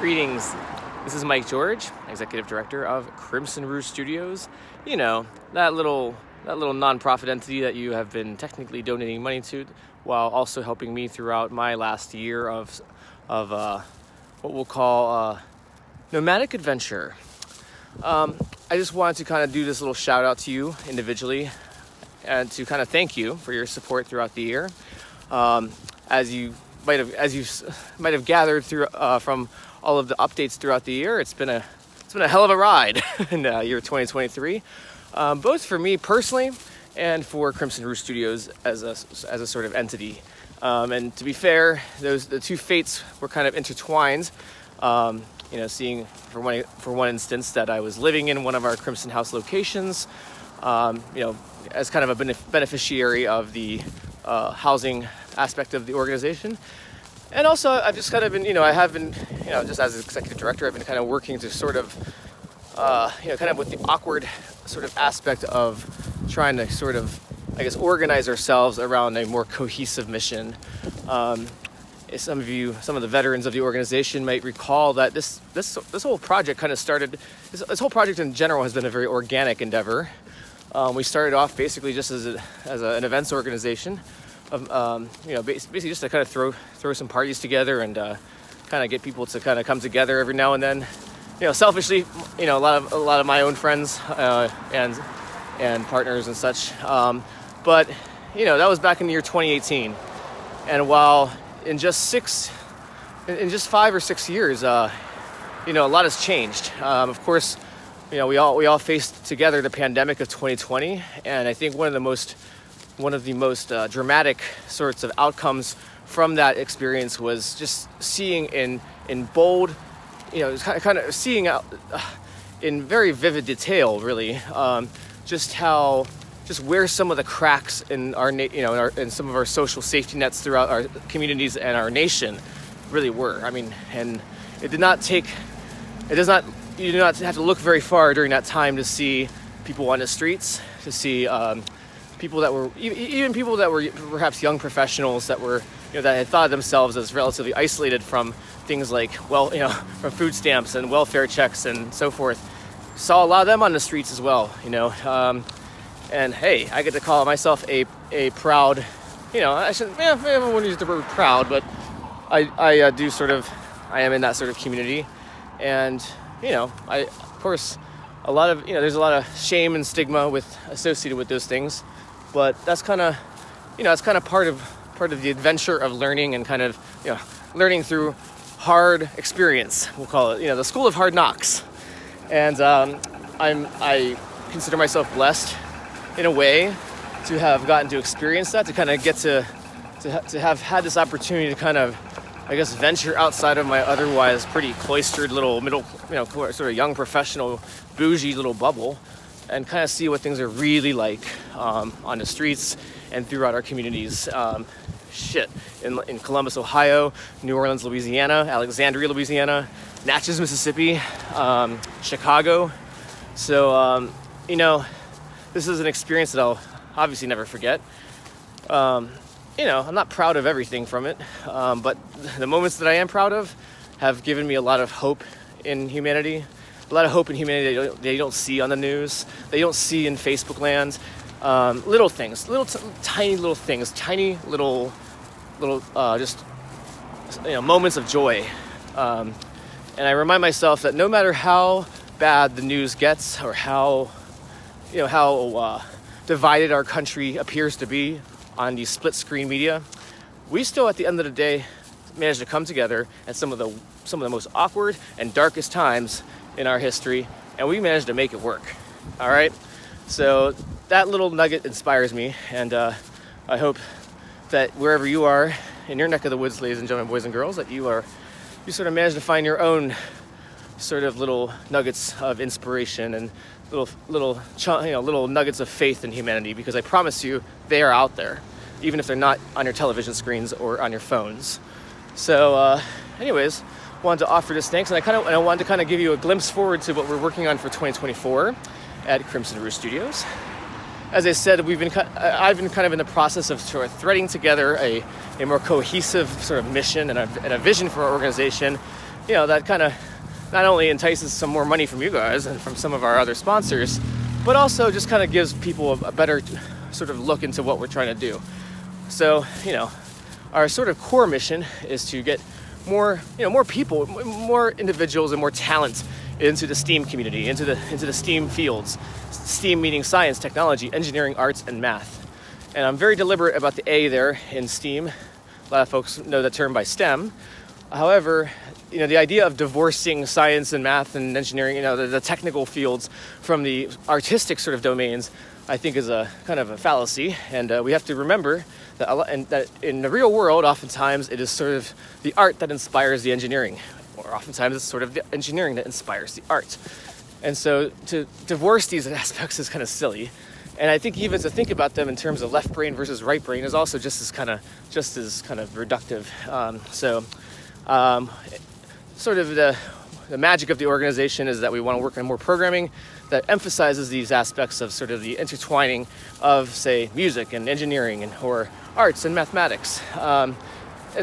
Greetings. This is Mike George, Executive Director of Crimson Rouge Studios. You know, that little nonprofit entity that you have been technically donating money to, while also helping me throughout my last year of what we'll call nomadic adventure. I just wanted to kind of do this little shout out to you individually, and to kind of thank you for your support throughout the year. As you might have gathered through from all of the updates throughout the year, it's been a hell of a ride in year 2023, both for me personally and for Crimson Rouge Studios as a sort of entity. And to be fair, the two fates were kind of intertwined. Seeing for one instance that I was living in one of our Crimson House locations, as kind of a beneficiary of the housing aspect of the organization. And also, I've just kind of been, just as an executive director, I've been kind of working to sort of, kind of with the awkward sort of aspect of trying to sort of, organize ourselves around a more cohesive mission. Some of the veterans of the organization might recall that this whole project kind of started. This whole project in general has been a very organic endeavor. We started off basically just as an events organization. Basically just to kind of throw some parties together and kind of get people to kind of come together every now and then. Selfishly, a lot of my own friends and partners and such. But that was back in the year 2018, and while in just 5 or 6 years, a lot has changed. Of course, we all faced together the pandemic of 2020, and I think one of the most dramatic sorts of outcomes from that experience was just seeing in bold, kind of seeing out in very vivid detail, really, just where some of the cracks in in some of our social safety nets throughout our communities and our nation really were. I mean, and you do not have to look very far during that time to see people on the streets, to see people that were even people that were perhaps young professionals that were that had thought of themselves as relatively isolated from things like from food stamps and welfare checks and so forth. Saw a lot of them on the streets as well, and hey, I get to call myself a proud, I wouldn't use the word proud, but I am in that sort of community, and of course a lot of there's a lot of shame and stigma associated with those things. But that's kind of, it's kind of part of the adventure of learning and kind of, learning through hard experience. We'll call it, the school of hard knocks. And I consider myself blessed in a way to have gotten to experience that, to kind of get to have had this opportunity to kind of, venture outside of my otherwise pretty cloistered little sort of young professional, bougie little bubble, and kind of see what things are really like on the streets and throughout our communities. In Columbus, Ohio, New Orleans, Louisiana, Alexandria, Louisiana, Natchez, Mississippi, Chicago. So, this is an experience that I'll obviously never forget. I'm not proud of everything from it, but the moments that I am proud of have given me a lot of hope in humanity. A lot of hope in humanity they don't see on the news. They don't see in Facebook land. Little things, tiny little things, tiny little just moments of joy. And I remind myself that no matter how bad the news gets, or how divided our country appears to be on these split screen media, we still at the end of the day manage to come together at some of the most awkward and darkest times in our history, and we managed to make it work. All right, so that little nugget inspires me, and I hope that wherever you are in your neck of the woods, ladies and gentlemen, boys and girls, that you sort of manage to find your own sort of little nuggets of inspiration and little nuggets of faith in humanity, because I promise you they are out there, even if they're not on your television screens or on your phones. So anyways, wanted to offer this thanks, and I wanted to kind of give you a glimpse forward to what we're working on for 2024 at Crimson Rouge Studios. As I said, I've been kind of in the process of sort of threading together a more cohesive sort of mission and a vision for our organization that kind of not only entices some more money from you guys and from some of our other sponsors, but also just kind of gives people a better sort of look into what we're trying to do. So, our sort of core mission is to get more people, more individuals and more talent into the STEAM community, into the STEAM fields. STEAM meaning science, technology, engineering, arts, and math. And I'm very deliberate about the A there in STEAM. A lot of folks know the term by STEM. However, the idea of divorcing science and math and engineering, the technical fields from the artistic sort of domains, I think is a kind of a fallacy. And we have to remember that in the real world, oftentimes it is sort of the art that inspires the engineering, or oftentimes it's sort of the engineering that inspires the art. And so to divorce these aspects is kind of silly. And I think even to think about them in terms of left brain versus right brain is also just as kind of reductive. Sort of the magic of the organization is that we want to work on more programming that emphasizes these aspects of sort of the intertwining of, say, music and engineering or arts and mathematics, and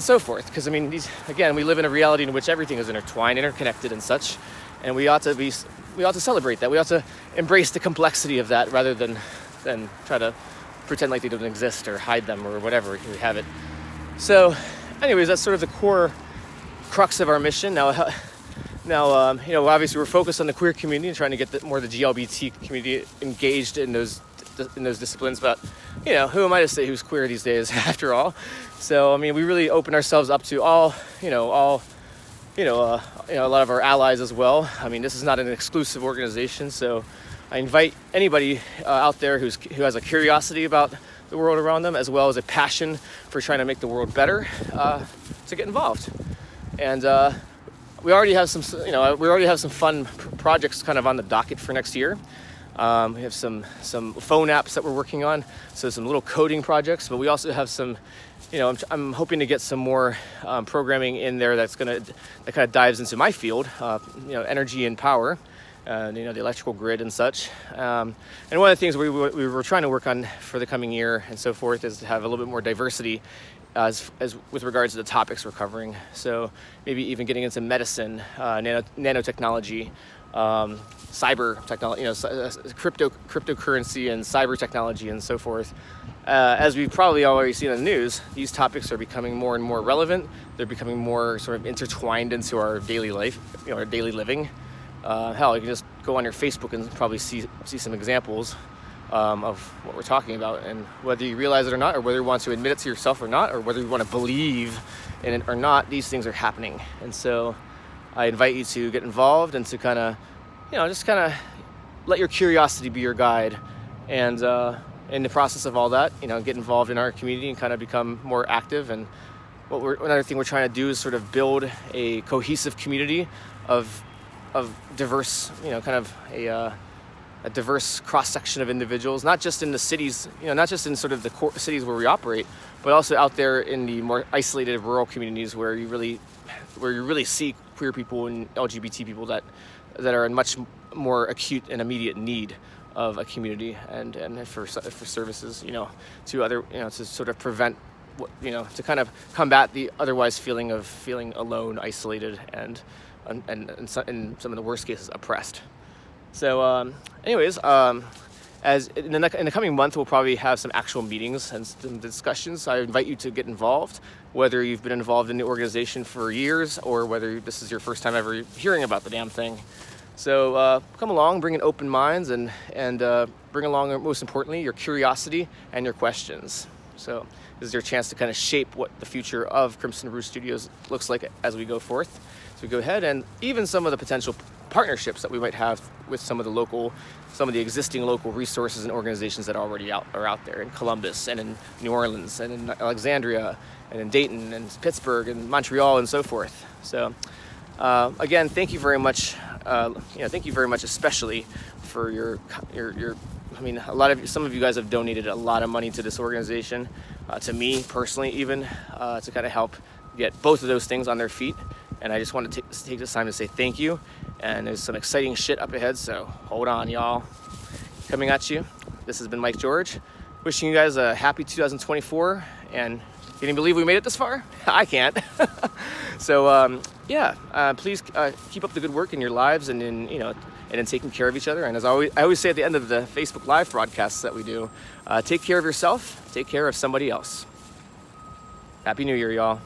so forth. Because we live in a reality in which everything is intertwined, interconnected, and such, and we ought to celebrate that. We ought to embrace the complexity of that rather than try to pretend like they don't exist or hide them or whatever we have it. So, anyways, that's sort of the core crux of our mission. Now, obviously we're focused on the queer community and trying to get more of the GLBT community engaged in those disciplines. But who am I to say who's queer these days? After all, so we really open ourselves up to a lot of our allies as well. This is not an exclusive organization, so I invite anybody out there who has a curiosity about the world around them, as well as a passion for trying to make the world better, to get involved. And we already have some fun projects kind of on the docket for next year. We have some phone apps that we're working on, so some little coding projects. But we also have some, I'm hoping to get some more programming in there that kind of dives into my field, energy and power, the electrical grid and such. And one of the things we were trying to work on for the coming year and so forth is to have a little bit more diversity as with regards to the topics we're covering. So maybe even getting into medicine, nanotechnology, cyber technology, cryptocurrency and cyber technology and so forth. As we've probably already seen in the news, these topics are becoming more and more relevant. They're becoming more sort of intertwined into our daily life, our daily living. Hell, you can just go on your Facebook and probably see some examples of what we're talking about, and whether you realize it or not, or whether you want to admit it to yourself or not, or whether you want to believe in it or not, these things are happening. And so I invite you to get involved and to kind of, just kind of let your curiosity be your guide. And in the process of all that, get involved in our community and kind of become more active. And another thing we're trying to do is sort of build a cohesive community of diverse, kind of a diverse cross-section of individuals, not just in the cities, not just in sort of the core cities where we operate, but also out there in the more isolated rural communities where you really see queer people and LGBT people that are in much more acute and immediate need of a community and for services, to sort of prevent, to kind of combat the otherwise feeling of feeling alone, isolated, and in some of the worst cases oppressed. So, as in the coming month, we'll probably have some actual meetings and some discussions. I invite you to get involved, whether you've been involved in the organization for years or whether this is your first time ever hearing about the damn thing. So come along, bring in open minds, and bring along, most importantly, your curiosity and your questions. So this is your chance to kind of shape what the future of Crimson Rouge Studios looks like as we go forth. So we go ahead, and even some of the potential partnerships that we might have with some of the existing local resources and organizations that are already are out there in Columbus and in New Orleans and in Alexandria and in Dayton and Pittsburgh and Montreal and so forth. So again, thank you very much. Thank you very much, especially for your. Some of you guys have donated a lot of money to this organization, to me personally, even to kind of help get both of those things on their feet. And I just want to take this time to say thank you. And there's some exciting shit up ahead, so hold on, y'all. Coming at you. This has been Mike George, wishing you guys a happy 2024. And can you believe we made it this far? I can't. So yeah, please keep up the good work in your lives and in taking care of each other. And as I always say at the end of the Facebook Live broadcasts that we do, take care of yourself, take care of somebody else. Happy New Year, y'all.